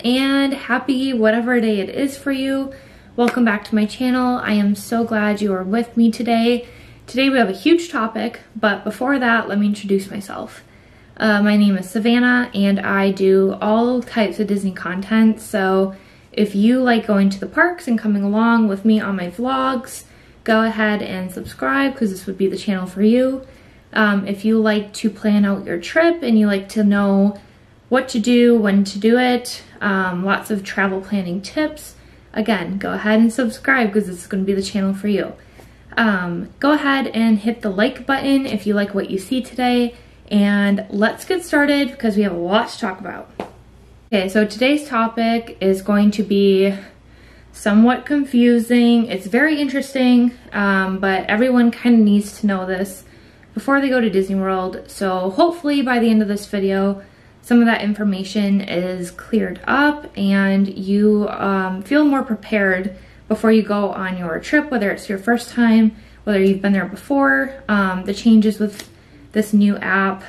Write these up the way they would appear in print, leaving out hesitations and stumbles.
and happy whatever day it is for you. Welcome back to my channel. I am so glad you are with me today. Today we have a huge topic, but before that, let me introduce myself. My name is Savannah and I do all types of Disney content. So if you like going to the parks and coming along with me on my vlogs, go ahead and subscribe because this would be the channel for you. If you like to plan out your trip and you like to know what to do, when to do it, lots of travel planning tips, again, go ahead and subscribe because this is going to be the channel for you. Go ahead and hit the like button if you like what you see today, and let's get started because we have a lot to talk about. Okay, so today's topic is going to be somewhat confusing. It's very interesting, but everyone kind of needs to know this before they go to Disney World. So hopefully by the end of this video, some of that information is cleared up and you feel more prepared before you go on your trip, whether it's your first time, whether you've been there before. The changes with this new app,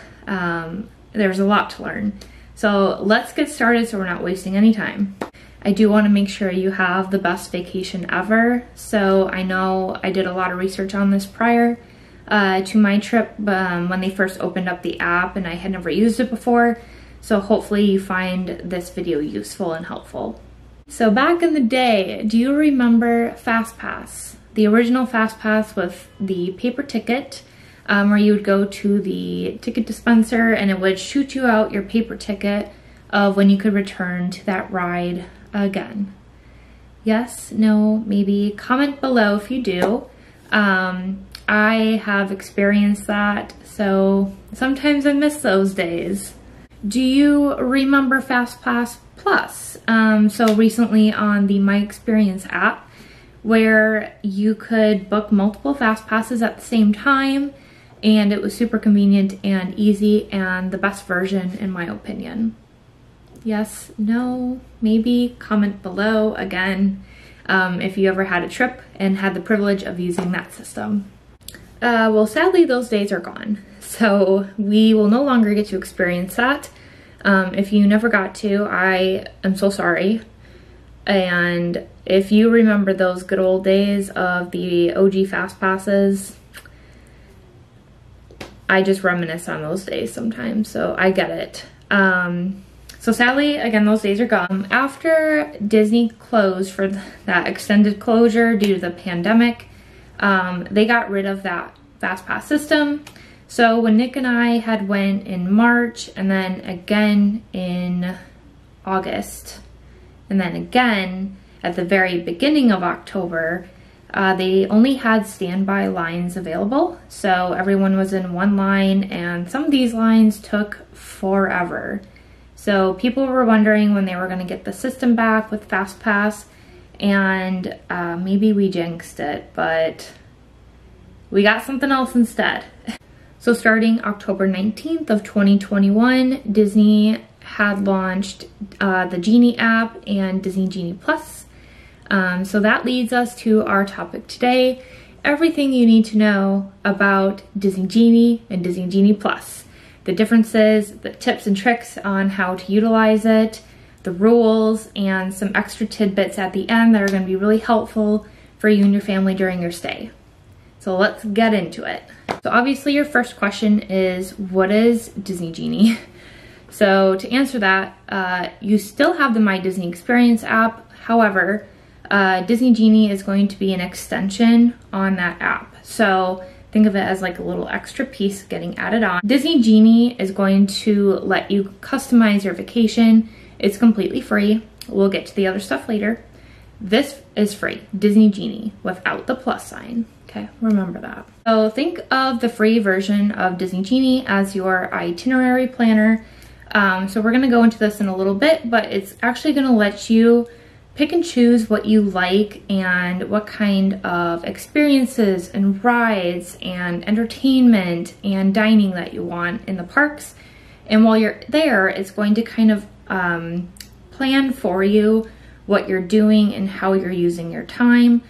there's a lot to learn. So let's get started so we're not wasting any time. I do want to make sure you have the best vacation ever. So I know I did a lot of research on this prior to my trip when they first opened up the app, and I had never used it before. So hopefully you find this video useful and helpful. So back in the day, do you remember FastPass? The original FastPass with the paper ticket, where you would go to the ticket dispenser and it would shoot you out your paper ticket of when you could return to that ride again. Yes, no, maybe? Comment below if you do. I have experienced that, so sometimes I miss those days. Do you remember FastPass Plus? So recently on the My Experience app, where you could book multiple FastPasses at the same time, and it was super convenient and easy and the best version in my opinion. Yes, no, maybe? Comment below again if you ever had a trip and had the privilege of using that system. Well, sadly those days are gone. So we will no longer get to experience that. If you never got to, I am so sorry. And if you remember those good old days of the OG FastPasses, I just reminisce on those days sometimes, so I get it. So sadly, again, those days are gone. After Disney closed for that extended closure due to the pandemic, they got rid of that FastPass system. So when Nick and I had went in March, and then again in August, and then again at the very beginning of October, they only had standby lines available. So everyone was in one line, and some of these lines took forever. So people were wondering when they were going to get the system back with FastPass, and maybe we jinxed it, but we got something else instead. So starting October 19th of 2021, Disney had launched the Genie app and Disney Genie Plus. So that leads us to our topic today, everything you need to know about Disney Genie and Disney Genie Plus. The differences, the tips and tricks on how to utilize it, the rules, and some extra tidbits at the end that are going to be really helpful for you and your family during your stay. So let's get into it. So obviously your first question is, what is Disney Genie? So to answer that, you still have the My Disney Experience app. However, Disney Genie is going to be an extension on that app. So think of it as like a little extra piece getting added on. Disney Genie is going to let you customize your vacation. It's completely free. We'll get to the other stuff later. This is free, Disney Genie, without the plus sign. Okay, remember that. So think of the free version of Disney Genie as your itinerary planner. So we're gonna go into this in a little bit, but it's actually gonna let you pick and choose what you like and what kind of experiences and rides and entertainment and dining that you want in the parks. And while you're there, it's going to kind of plan for you what you're doing and how you're using your time.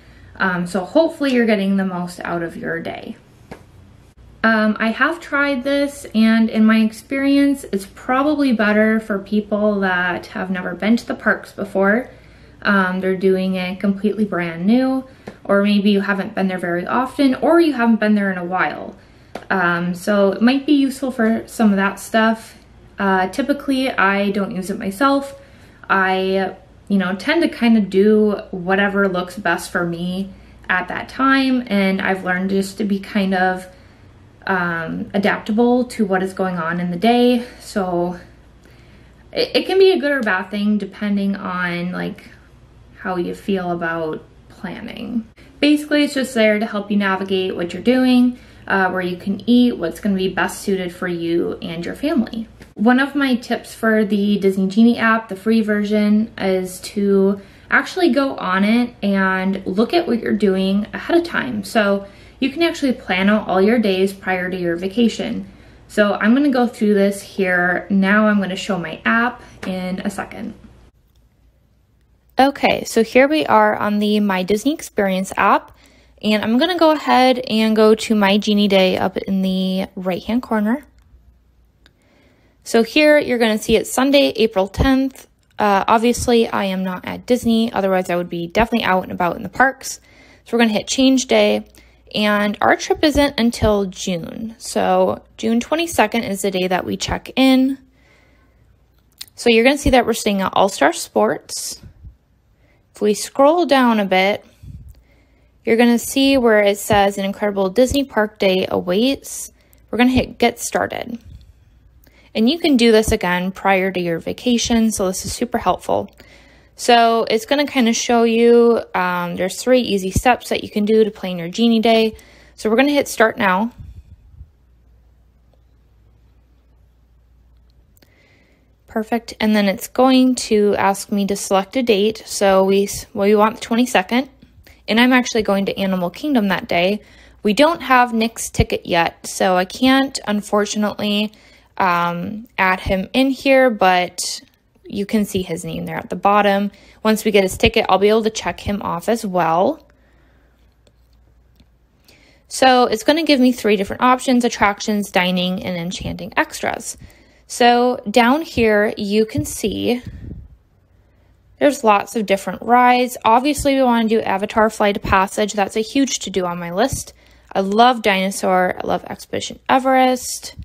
So hopefully you're getting the most out of your day. I have tried this, and in my experience, it's probably better for people that have never been to the parks before. They're doing it completely brand new, or maybe you haven't been there very often, or you haven't been there in a while. So it might be useful for some of that stuff. Typically, I don't use it myself. I, tend to kind of do whatever looks best for me at that time, and I've learned just to be kind of adaptable to what is going on in the day. So it can be a good or bad thing depending on like how you feel about planning. Basically, it's just there to help you navigate what you're doing, where you can eat, what's going to be best suited for you and your family. One of my tips for the Disney Genie app, the free version, is to actually go on it and look at what you're doing ahead of time. So you can actually plan out all your days prior to your vacation. So I'm going to go through this here. Now I'm going to show my app in a second. Okay, so here we are on the My Disney Experience app, and I'm going to go ahead and go to My Genie Day up in the right-hand corner. So here you're going to see it's Sunday, April 10th. Obviously, I am not at Disney, otherwise I would be definitely out and about in the parks. So we're going to hit Change Day. And our trip isn't until June. So June 22nd is the day that we check in. So you're going to see that we're staying at All-Star Sports. If we scroll down a bit, you're going to see where it says an incredible Disney Park day awaits. We're going to hit Get Started. And you can do this again prior to your vacation. So this is super helpful. So it's going to kind of show you, there's 3 easy steps that you can do to plan your Genie Day. So we're going to hit Start Now. Perfect. And then it's going to ask me to select a date. So we want the 22nd. And I'm actually going to Animal Kingdom that day. We don't have Nick's ticket yet, so I can't, unfortunately, add him in here, but you can see his name there at the bottom. Once we get his ticket, I'll be able to check him off as well. So it's going to give me 3 different options: attractions, dining, and enchanting extras. So down here, you can see there's lots of different rides. Obviously, we want to do Avatar Flight of Passage. That's a huge to-do on my list. I love Dinosaur. I love Expedition Everest.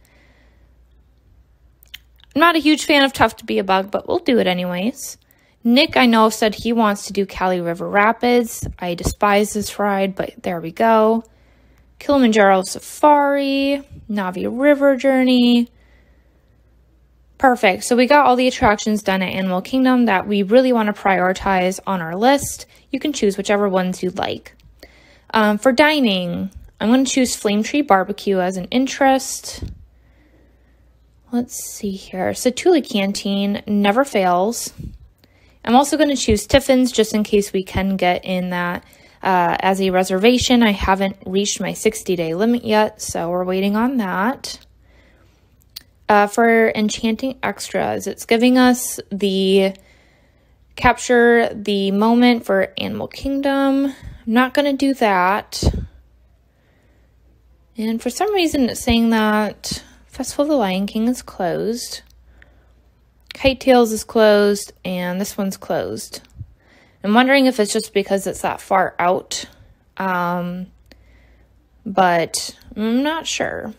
I'm not a huge fan of Tough to Be a Bug, but we'll do it anyways. Nick, I know, said he wants to do Cali River Rapids. I despise this ride, but there we go. Kilimanjaro Safari, Navi River Journey. Perfect. So we got all the attractions done at Animal Kingdom that we really want to prioritize on our list. You can choose whichever ones you'd like. For dining, I'm going to choose Flame Tree Barbecue as an interest. Let's see here. Satuli Canteen never fails. I'm also going to choose Tiffin's just in case we can get in that as a reservation. I haven't reached my 60-day limit yet, so we're waiting on that. For Enchanting Extras, it's giving us the capture the moment for Animal Kingdom. I'm not going to do that. And for some reason it's saying that Festival of the Lion King is closed. Kite Tales is closed, and this one's closed. I'm wondering if it's just because it's that far out, but I'm not sure.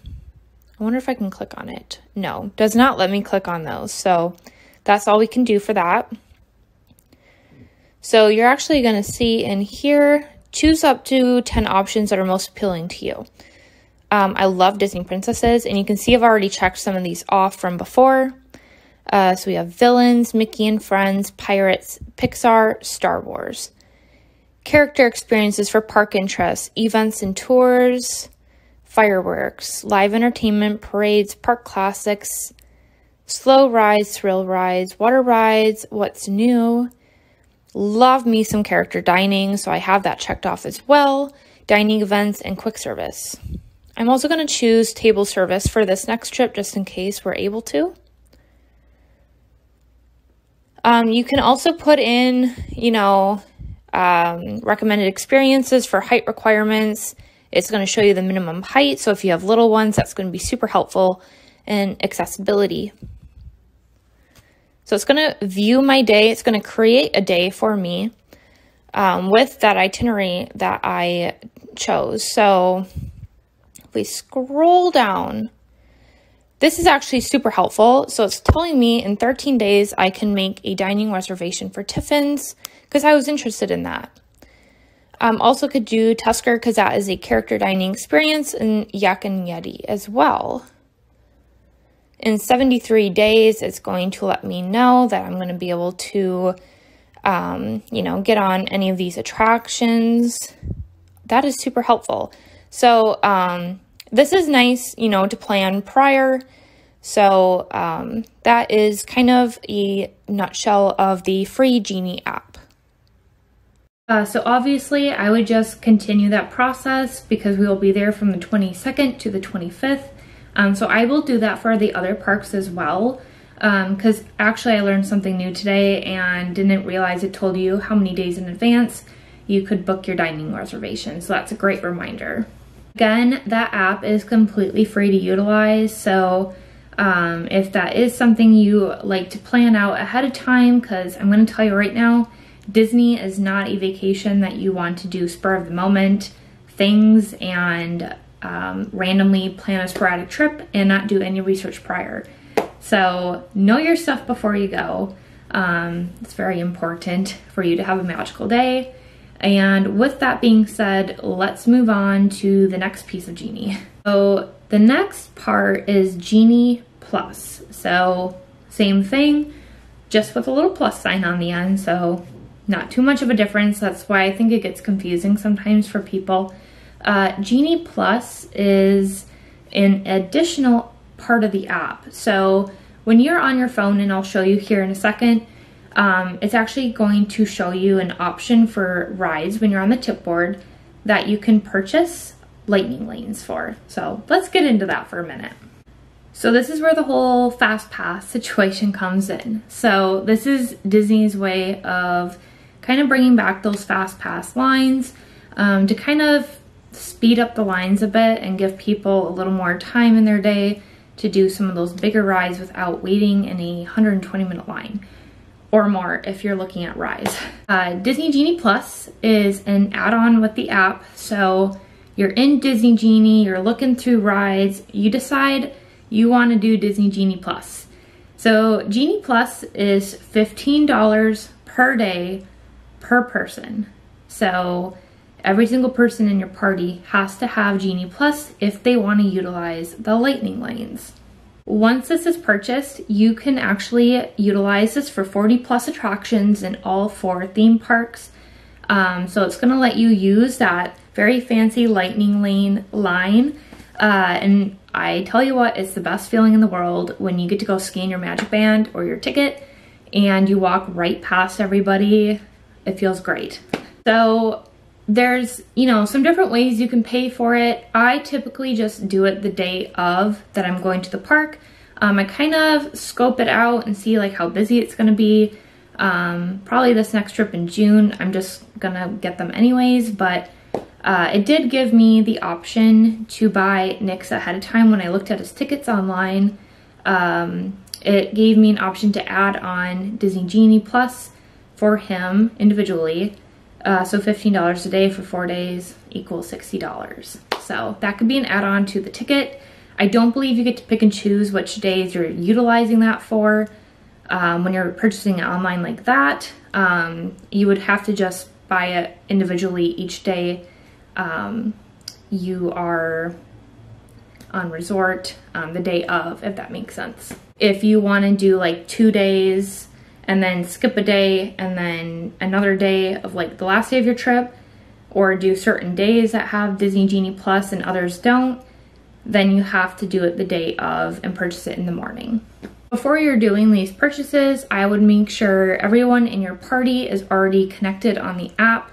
I wonder if I can click on it. No, does not let me click on those, so that's all we can do for that. So you're actually going to see in here, choose up to 10 options that are most appealing to you. I love Disney princesses, and you can see I've already checked some of these off from before. So we have Villains, Mickey and Friends, Pirates, Pixar, Star Wars. Character experiences for park interests, events and tours, fireworks, live entertainment, parades, park classics, slow rides, thrill rides, water rides, what's new. Love me some character dining, so I have that checked off as well. Dining events and quick service. I'm also going to choose table service for this next trip just in case we're able to. You can also put in, recommended experiences for height requirements It's going to show you the minimum height. So if you have little ones, that's going to be super helpful in accessibility. So it's going to view my day. It's going to create a day for me with that itinerary that I chose. So if we scroll down, this is actually super helpful. So it's telling me in 13 days, I can make a dining reservation for Tiffin's because I was interested in that. Also could do Tusker because that is a character dining experience, and Yak and Yeti as well. In 73 days, it's going to let me know that I'm going to be able to, you know, get on any of these attractions. That is super helpful. So this is nice, you know, to plan prior. So that is kind of a nutshell of the free Genie app. So obviously I would just continue that process because we will be there from the 22nd to the 25th. So I will do that for the other parks as well. Because actually I learned something new today and didn't realize it told you how many days in advance you could book your dining reservation. So that's a great reminder. Again, that app is completely free to utilize. So if that is something you like to plan out ahead of time, because I'm going to tell you right now, Disney is not a vacation that you want to do spur of the moment things and randomly plan a sporadic trip and not do any research prior. So know your stuff before you go. It's very important for you to have a magical day. And with that being said, let's move on to the next piece of Genie. So the next part is Genie Plus. So same thing, just with a little plus sign on the end. So not too much of a difference. That's why I think it gets confusing sometimes for people. Genie Plus is an additional part of the app. So when you're on your phone, and I'll show you here in a second, it's actually going to show you an option for rides when you're on the tip board that you can purchase lightning lanes for. So let's get into that for a minute. So this is where the whole fast pass situation comes in. So this is Disney's way of kind of bringing back those fast pass lines to kind of speed up the lines a bit and give people a little more time in their day to do some of those bigger rides without waiting in a 120-minute line or more if you're looking at rides. Disney Genie Plus is an add-on with the app. So you're in Disney Genie, you're looking through rides, you decide you want to do Disney Genie Plus. So Genie Plus is $15 per day per person. So every single person in your party has to have Genie Plus if they want to utilize the lightning lanes. Once this is purchased, you can actually utilize this for 40 plus attractions in all 4 theme parks. So it's going to let you use that very fancy lightning lane line. And I tell you what, it's the best feeling in the world when you get to go scan your magic band or your ticket and you walk right past everybody. It feels great. So there's, you know, some different ways you can pay for it. I typically just do it the day of that I'm going to the park. I kind of scope it out and see like how busy it's going to be. Probably this next trip in June, I'm just gonna get them anyways, but it did give me the option to buy Nick's ahead of time when I looked at his tickets online. It gave me an option to add on Disney Genie Plus for him individually. So $15 a day for 4 days equals $60. So that could be an add-on to the ticket. I don't believe you get to pick and choose which days you're utilizing that for. When you're purchasing it online like that, you would have to just buy it individually each day you are on resort, the day of, if that makes sense. If you want to do like 2 days and then skip a day and then another day of like the last day of your trip, or do certain days that have Disney Genie Plus and others don't, then you have to do it the day of and purchase it in the morning. Before you're doing these purchases, I would make sure everyone in your party is already connected on the app.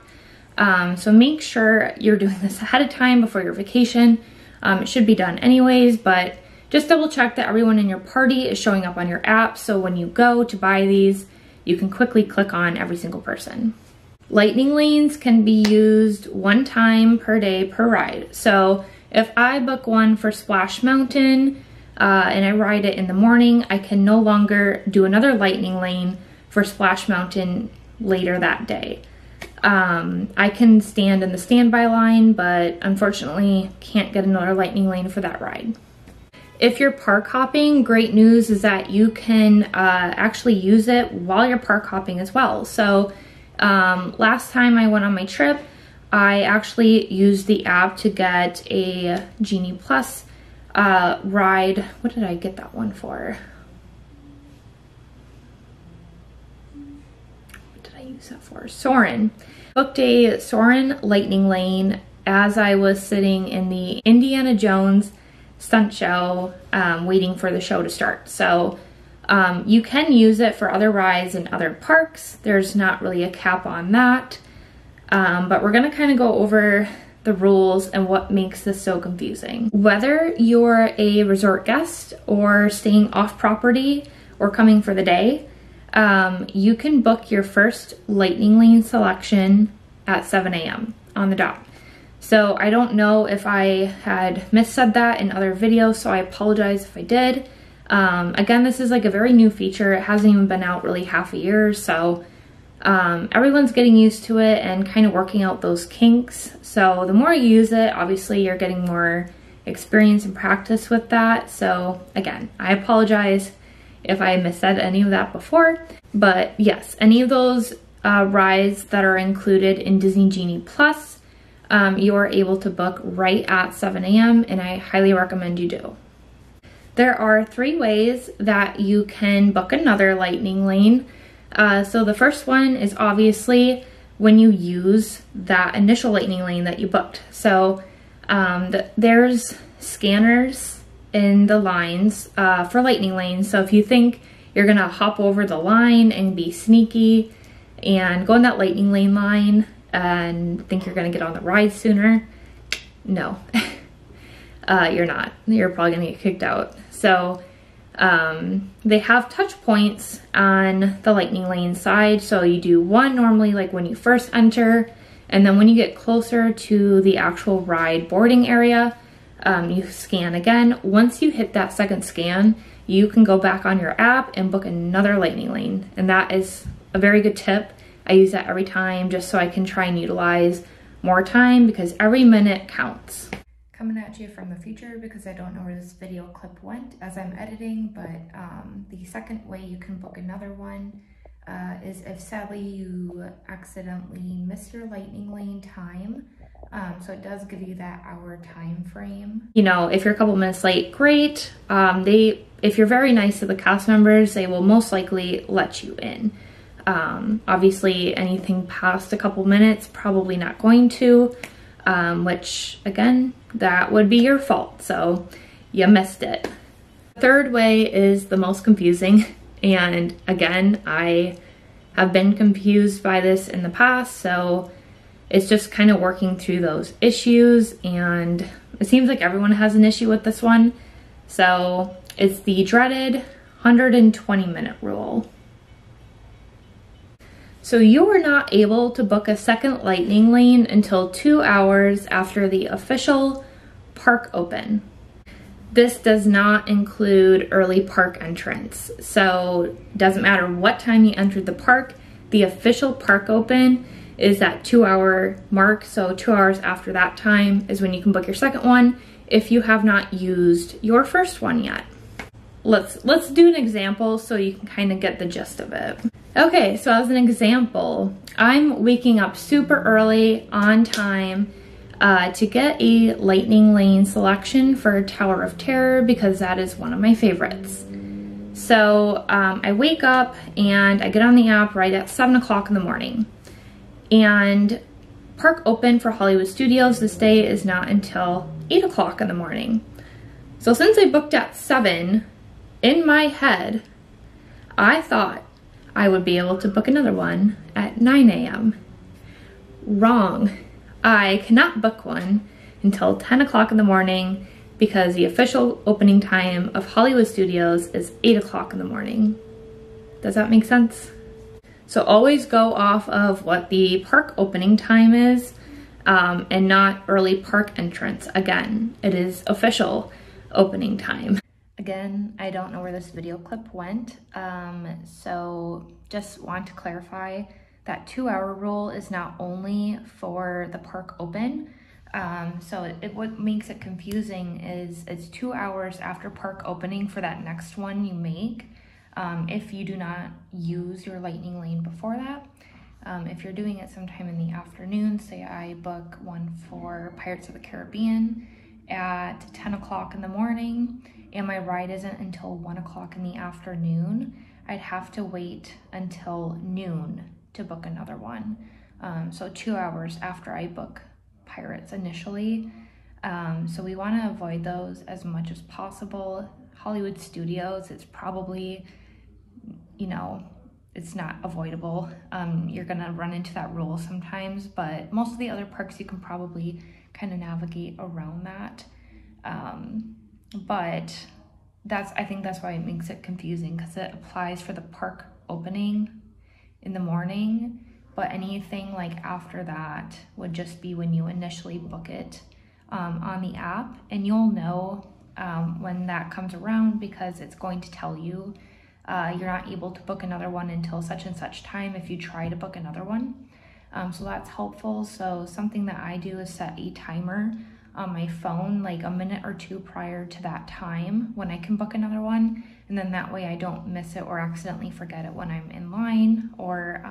So make sure you're doing this ahead of time before your vacation. It should be done anyways, but just double check that everyone in your party is showing up on your app, so when you go to buy these, you can quickly click on every single person. Lightning lanes can be used one time per day per ride. So if I book one for Splash Mountain and I ride it in the morning, I can no longer do another lightning lane for Splash Mountain later that day. I can stand in the standby line, but unfortunately can't get another lightning lane for that ride. If you're park hopping, great news is that you can actually use it while you're park hopping as well. So last time I went on my trip, I actually used the app to get a Genie Plus ride. What did I get that one for? What did I use that for? Soarin'. Booked a Soarin' lightning lane as I was sitting in the Indiana Jones stunt show waiting for the show to start. So you can use it for other rides in other parks. There's not really a cap on that. But we're gonna kind of go over the rules and what makes this so confusing. Whether you're a resort guest or staying off property or coming for the day, you can book your first lightning lane selection at 7 a.m. on the dot. So I don't know if I had missaid that in other videos, so I apologize if I did. Again, this is like a very new feature. It hasn't even been out really half a year, so everyone's getting used to it and kind of working out those kinks. So the more you use it, obviously you're getting more experience and practice with that. So again, I apologize if I missaid any of that before, but yes, any of those rides that are included in Disney Genie Plus, you are able to book right at 7 a.m. and I highly recommend you do. There are 3 ways that you can book another lightning lane. So the first one is obviously when you use that initial lightning lane that you booked. So there's scanners in the lines for lightning lanes. So if you think you're gonna hop over the line and be sneaky and go in that lightning lane line and think you're gonna get on the ride sooner, no, you're not. You're probably gonna get kicked out. So they have touch points on the lightning lane side. So you do one normally like when you first enter, and then when you get closer to the actual ride boarding area, you scan again. Once you hit that second scan, you can go back on your app and book another lightning lane. And that is a very good tip. I use that every time just so I can try and utilize more time because every minute counts. Coming at you from the future because I don't know where this video clip went as I'm editing, but the second way you can book another one is if sadly you accidentally miss your lightning lane time. So it does give you that hour time frame. You know, if you're a couple minutes late, great. If you're very nice to the cast members, they will most likely let you in. Obviously anything past a couple minutes, probably not going to, which again, that would be your fault. So you missed it. Third way is the most confusing. And again, I have been confused by this in the past. So it's just kind of working through those issues. And it seems like everyone has an issue with this one. So it's the dreaded 120-minute rule. So you are not able to book a second lightning lane until 2 hours after the official park open. This does not include early park entrance. So it doesn't matter what time you entered the park, the official park open is that 2 hour mark. So 2 hours after that time is when you can book your second one if you have not used your first one yet. Let's do an example so you can kind of get the gist of it. Okay, so as an example, I'm waking up super early on time to get a lightning lane selection for Tower of Terror because that is one of my favorites. So I wake up and I get on the app right at 7 o'clock in the morning. And park open for Hollywood Studios this day is not until 8 o'clock in the morning. So since I booked at 7, in my head, I thought I would be able to book another one at 9 a.m. Wrong. I cannot book one until 10 o'clock in the morning because the official opening time of Hollywood Studios is 8 o'clock in the morning. Does that make sense? So always go off of what the park opening time is, and not early park entrance. Again, it is official opening time. Again, I don't know where this video clip went, so just want to clarify that 2-hour rule is not only for the park open. So what makes it confusing is it's 2 hours after park opening for that next one you make, if you do not use your lightning lane before that. If you're doing it sometime in the afternoon, say I book one for Pirates of the Caribbean at 10 o'clock in the morning, and my ride isn't until 1 o'clock in the afternoon, I'd have to wait until noon to book another one. So 2 hours after I book Pirates initially. So we want to avoid those as much as possible. Hollywood Studios, it's probably, you know, it's not avoidable. You're gonna run into that rule sometimes, but most of the other parks you can probably kind of navigate around that. But I think that's why it makes it confusing, because it applies for the park opening in the morning, but anything like after that would just be when you initially book it on the app, and you'll know when that comes around, because it's going to tell you you're not able to book another one until such and such time if you try to book another one. So that's helpful. So something that I do is set a timer on my phone, like a minute or two prior to that time when I can book another one, and then that way I don't miss it or accidentally forget it when I'm in line or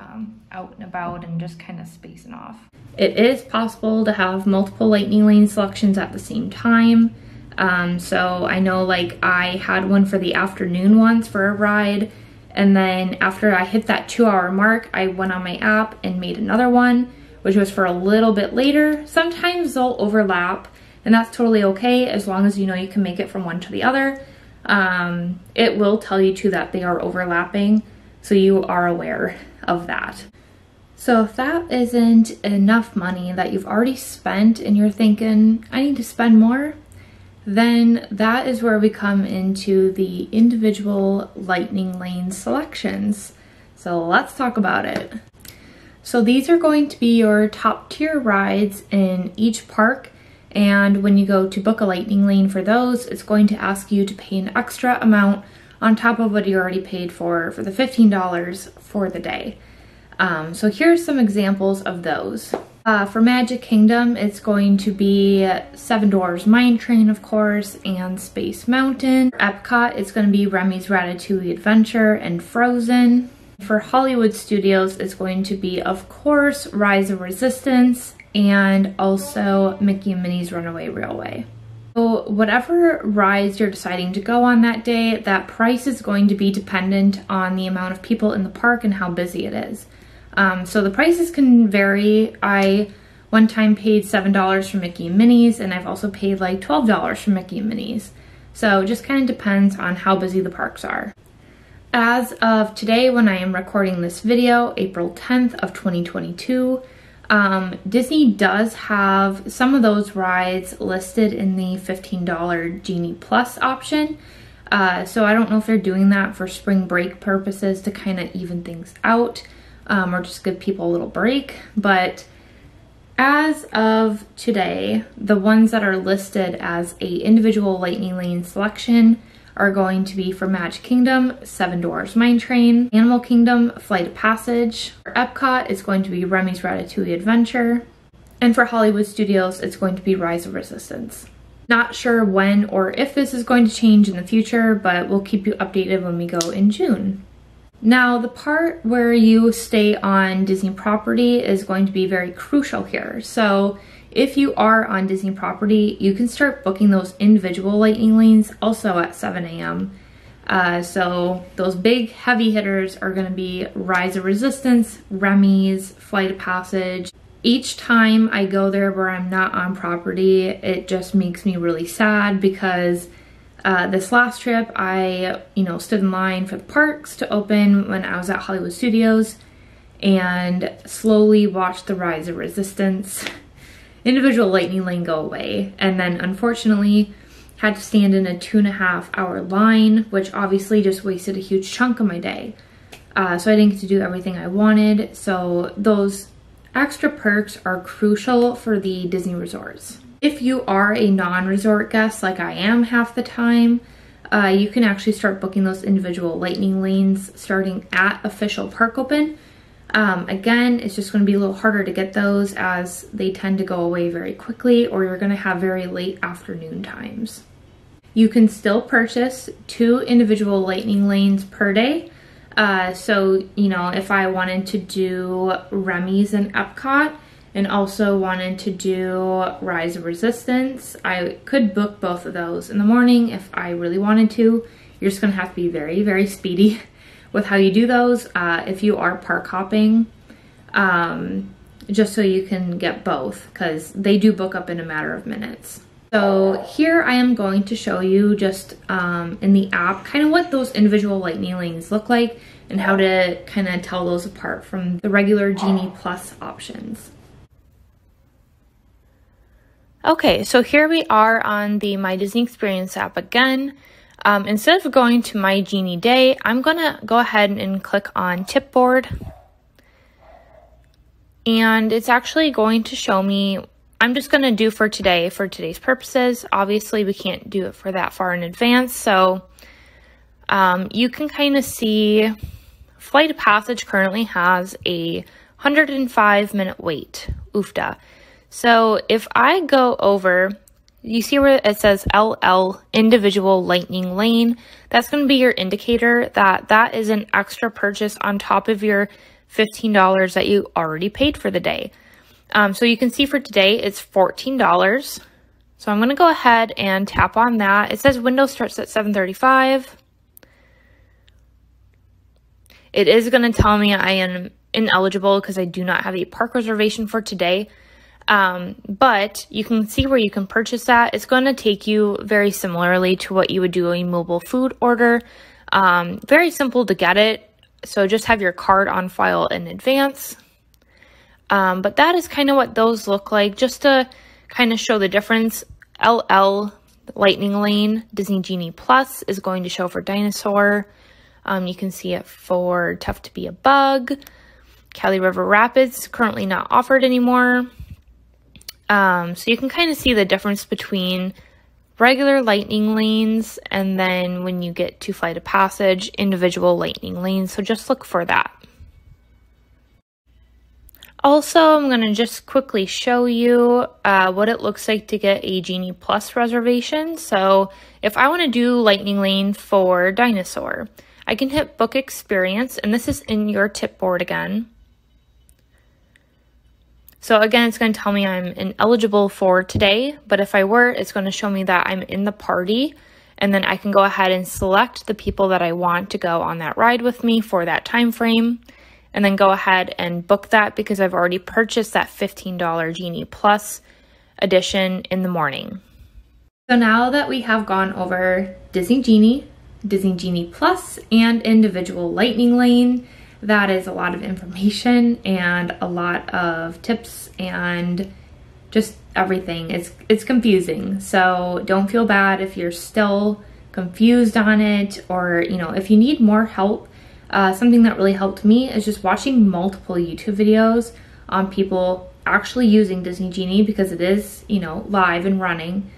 out and about and just kind of spacing off. It is possible to have multiple lightning lane selections at the same time. So I know, like, I had one for the afternoon once for a ride, and then after I hit that 2-hour mark, I went on my app and made another one, which was for a little bit later. Sometimes they'll overlap, and that's totally okay as long as you know you can make it from one to the other. It will tell you too that they are overlapping, so you are aware of that. So if that isn't enough money that you've already spent and you're thinking, I need to spend more, then that is where we come into the individual lightning lane selections. So let's talk about it. So these are going to be your top tier rides in each park, and when you go to book a lightning lane for those, it's going to ask you to pay an extra amount on top of what you already paid for the $15 for the day. So here's some examples of those. For Magic Kingdom, it's going to be Seven Dwarfs Mine Train, of course, and Space Mountain. For Epcot, it's going to be Remy's Ratatouille Adventure and Frozen. For Hollywood Studios, it's going to be, of course, Rise of Resistance and also Mickey and Minnie's Runaway Railway. So whatever rides you're deciding to go on that day, that price is going to be dependent on the amount of people in the park and how busy it is. So the prices can vary. I one time paid $7 for Mickey and Minnie's, and I've also paid like $12 for Mickey and Minnie's. So it just kind of depends on how busy the parks are. As of today, when I am recording this video, April 10th of 2022, Disney does have some of those rides listed in the $15 Genie Plus option. So I don't know if they're doing that for spring break purposes to kind of even things out, or just give people a little break. But as of today, the ones that are listed as a individual lightning lane selection are going to be for Magic Kingdom, Seven Dwarfs Mine Train, Animal Kingdom, Flight of Passage. For Epcot, it's going to be Remy's Ratatouille Adventure. And for Hollywood Studios, it's going to be Rise of Resistance. Not sure when or if this is going to change in the future, but we'll keep you updated when we go in June. Now, the part where you stay on Disney property is going to be very crucial here. So if you are on Disney property, you can start booking those individual lightning lanes also at 7 a.m. So those big heavy hitters are going to be Rise of Resistance, Remy's, Flight of Passage. Each time I go there where I'm not on property, it just makes me really sad, because this last trip I, stood in line for the parks to open when I was at Hollywood Studios and slowly watched the Rise of Resistance individual lightning lane go away, and then unfortunately had to stand in a 2.5 hour line, which obviously just wasted a huge chunk of my day. so I didn't get to do everything I wanted. So those extra perks are crucial for the Disney resorts. If you are a non-resort guest like I am half the time, you can actually start booking those individual lightning lanes starting at official park open. Again, it's just going to be a little harder to get those as they tend to go away very quickly, or you're going to have very late afternoon times. You can still purchase 2 individual lightning lanes per day. So, you know, if I wanted to do Remy's and Epcot and also wanted to do Rise of Resistance, I could book both of those in the morning if I really wanted to. You're just going to have to be very, very speedy with how you do those if you are park hopping, just so you can get both, because they do book up in a matter of minutes. So here I am going to show you just in the app kind of what those individual lightning lanes look like and how to kind of tell those apart from the regular Genie Plus options. Okay, so here we are on the My Disney Experience app again. Instead of going to My Genie Day, I'm gonna go ahead and click on Tip Board. And it's actually going to show me, I'm just gonna do for today, for today's purposes. Obviously we can't do it for that far in advance, so you can kind of see Flight of Passage currently has a 105-minute wait, oofda. So if I go over, you see where it says LL, individual lightning lane, that's going to be your indicator that that is an extra purchase on top of your $15 that you already paid for the day. So you can see for today it's $14. So I'm going to go ahead and tap on that. It says window starts at 7:35. It is going to tell me I am ineligible because I do not have a park reservation for today. But you can see where you can purchase that. It's going to take you very similarly to what you would do a mobile food order. Very simple to get it. So just have your card on file in advance. But that is kind of what those look like, just to kind of show the difference. LL Lightning Lane Disney Genie Plus is going to show for Dinosaur. You can see it for Tough to Be a Bug. Cali River Rapids, currently not offered anymore. So you can kind of see the difference between regular lightning lanes and then when you get to Flight of Passage, individual lightning lanes. So just look for that. Also, I'm going to just quickly show you what it looks like to get a Genie Plus reservation. So if I want to do lightning lane for Dinosaur, I can hit Book Experience, and this is in your tip board again. So again, it's going to tell me I'm ineligible for today, but if I were, it's going to show me that I'm in the party, and then I can go ahead and select the people that I want to go on that ride with me for that time frame, and then go ahead and book that because I've already purchased that $15 Genie Plus edition in the morning. So now that we have gone over Disney Genie, Disney Genie Plus, and individual lightning lane, that is a lot of information and a lot of tips and just everything. It's confusing, so don't feel bad if you're still confused on it, or you know, if you need more help. Something that really helped me is just watching multiple YouTube videos on people actually using Disney Genie, because it is, you know, live and running.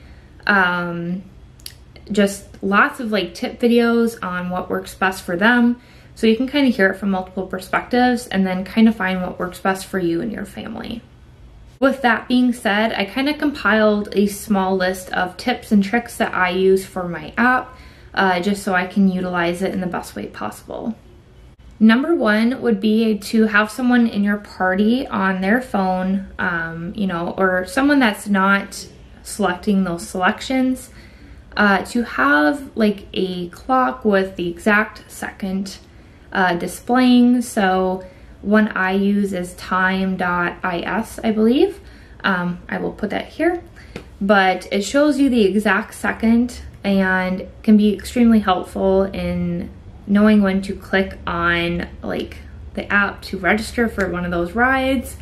Just lots of like tip videos on what works best for them. So you can kind of hear it from multiple perspectives and then kind of find what works best for you and your family. With that being said, I kind of compiled a small list of tips and tricks that I use for my app, just so I can utilize it in the best way possible. Number one would be to have someone in your party on their phone, you know, or someone that's not selecting those selections, to have like a clock with the exact second displaying. So one I use is time.is, I believe. I will put that here, but it shows you the exact second and can be extremely helpful in knowing when to click on like the app to register for one of those rides.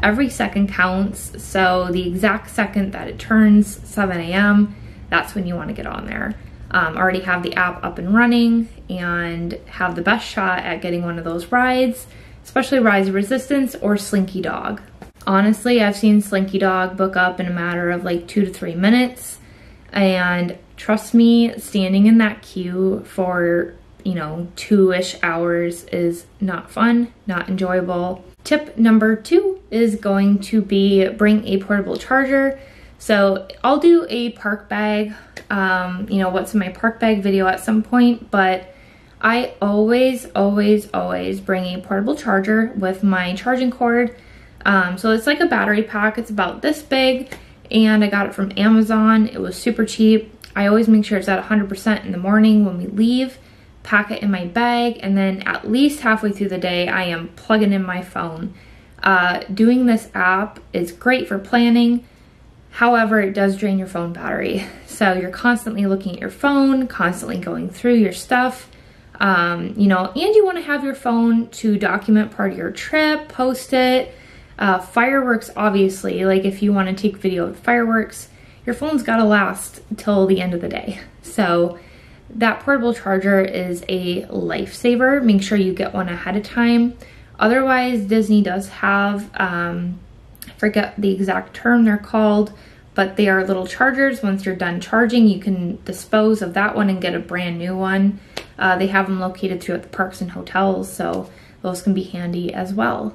Every second counts, so the exact second that it turns 7 a.m., that's when you want to get on there. already have the app up and running and have the best shot at getting one of those rides, especially Rise of Resistance or Slinky Dog. Honestly, I've seen Slinky Dog book up in a matter of like 2 to 3 minutes, and trust me, standing in that queue for 2-ish hours is not fun, not enjoyable. Tip number 2 is going to be bring a portable charger. So I'll do a park bag, what's in my park bag video at some point, but I always bring a portable charger with my charging cord. So it's like a battery pack. It's about this big, and I got it from Amazon. It was super cheap. I always make sure it's at 100% in the morning when we leave, pack it in my bag, and then at least halfway through the day, I am plugging in my phone. Doing this app is great for planning. However, it does drain your phone battery. So you're constantly looking at your phone, constantly going through your stuff, and you want to have your phone to document part of your trip, post it. Fireworks, obviously, like if you want to take video of fireworks, your phone's got to last till the end of the day. So that portable charger is a lifesaver. Make sure you get one ahead of time. Otherwise, Disney does have, I forget the exact term they're called, but they are little chargers. Once you're done charging, you can dispose of that one and get a brand new one. They have them located throughout the parks and hotels, so those can be handy as well.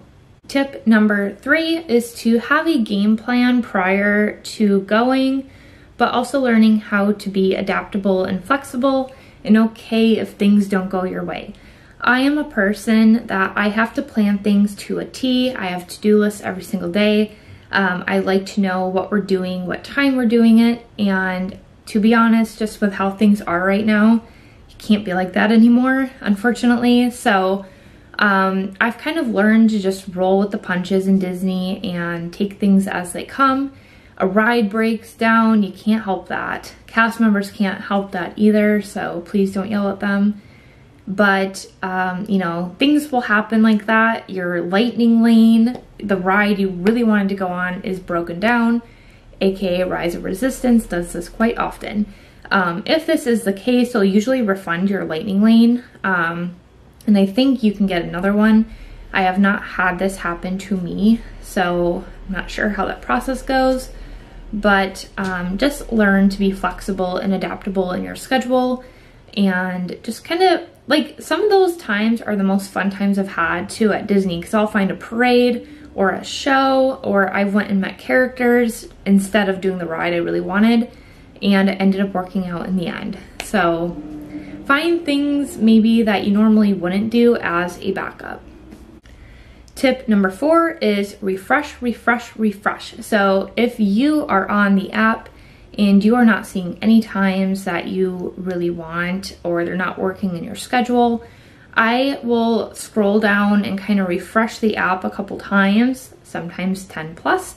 Tip number 3 is to have a game plan prior to going, but also learning how to be adaptable and flexible and okay if things don't go your way. I am a person that I have to plan things to a T. I have to-do lists every single day. I like to know what we're doing, what time we're doing it, and to be honest, just with how things are right now, you can't be like that anymore, unfortunately. So I've kind of learned to just roll with the punches in Disney and take things as they come. A ride breaks down, you can't help that. Cast members can't help that either, so please don't yell at them. But, things will happen like that. Your lightning lane, the ride you really wanted to go on, is broken down, aka Rise of Resistance does this quite often. If this is the case, they'll usually refund your lightning lane, and I think you can get another one. I have not had this happen to me, so I'm not sure how that process goes. But just learn to be flexible and adaptable in your schedule, and just kind of like some of those times are the most fun times I've had too at Disney, because I'll find a parade or a show, or I went and met characters instead of doing the ride I really wanted, and it ended up working out in the end. So find things maybe that you normally wouldn't do as a backup. Tip number 4 is refresh, refresh, refresh. So if you are on the app and you are not seeing any times that you really want, or they're not working in your schedule, I will scroll down and kind of refresh the app a couple times, sometimes 10 plus.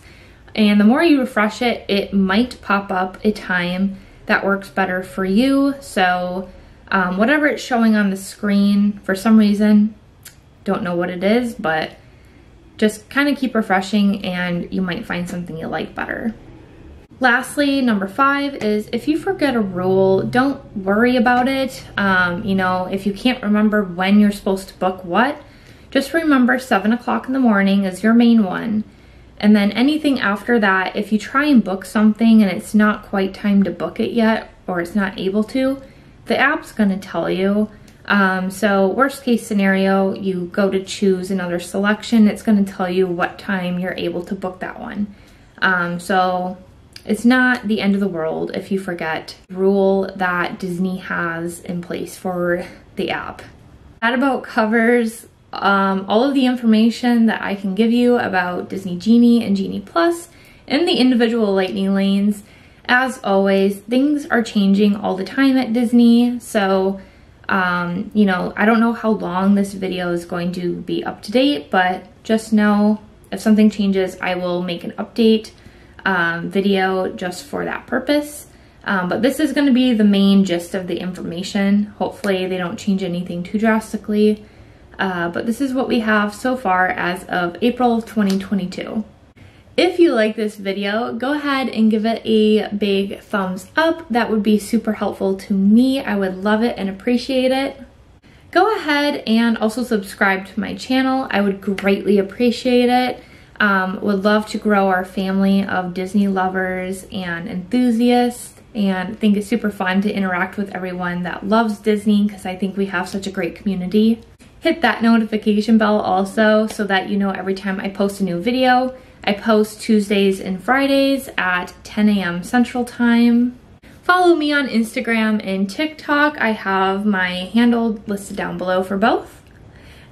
And the more you refresh it, it might pop up a time that works better for you. So whatever it's showing on the screen, for some reason, don't know what it is, but just kind of keep refreshing and you might find something you like better. Lastly, number 5 is if you forget a rule, don't worry about it. If you can't remember when you're supposed to book what, just remember 7 o'clock in the morning is your main one. And then anything after that, if you try and book something and it's not quite time to book it yet, or it's not able to, the app's gonna tell you. So worst case scenario, you go to choose another selection, it's gonna tell you what time you're able to book that one. So it's not the end of the world if you forget the rule that Disney has in place for the app. That about covers all of the information that I can give you about Disney Genie and Genie Plus and the individual lightning lanes. As always, things are changing all the time at Disney, so I don't know how long this video is going to be up to date, but just know if something changes, I will make an update video just for that purpose. But this is going to be the main gist of the information. Hopefully they don't change anything too drastically. But this is what we have so far as of April of 2022. If you like this video, go ahead and give it a big thumbs up. That would be super helpful to me. I would love it and appreciate it. Go ahead and also subscribe to my channel. I would greatly appreciate it. Would love to grow our family of Disney lovers and enthusiasts, and think it's super fun to interact with everyone that loves Disney because I think we have such a great community. Hit that notification bell also so that you know every time I post a new video. I post Tuesdays and Fridays at 10 a.m. Central Time. Follow me on Instagram and TikTok. I have my handle listed down below for both.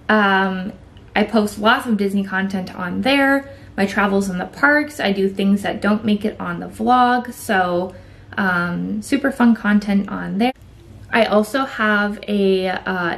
I post lots of Disney content on there. My travels in the parks. I do things that don't make it on the vlog, so super fun content on there. I also have a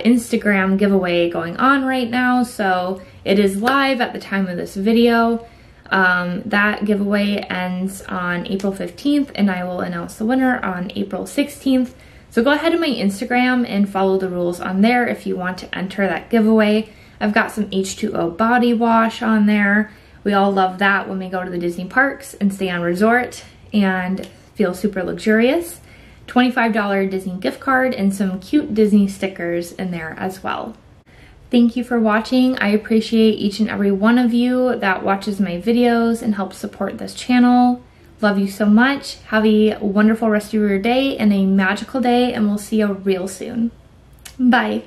Instagram giveaway going on right now, so it is live at the time of this video. That giveaway ends on April 15th, and I will announce the winner on April 16th. So go ahead to my Instagram and follow the rules on there if you want to enter that giveaway. I've got some H2O body wash on there. We all love that when we go to the Disney parks and stay on resort and feel super luxurious. $25 Disney gift card and some cute Disney stickers in there as well. Thank you for watching. I appreciate each and every one of you that watches my videos and helps support this channel. Love you so much. Have a wonderful rest of your day and a magical day, and we'll see you real soon. Bye.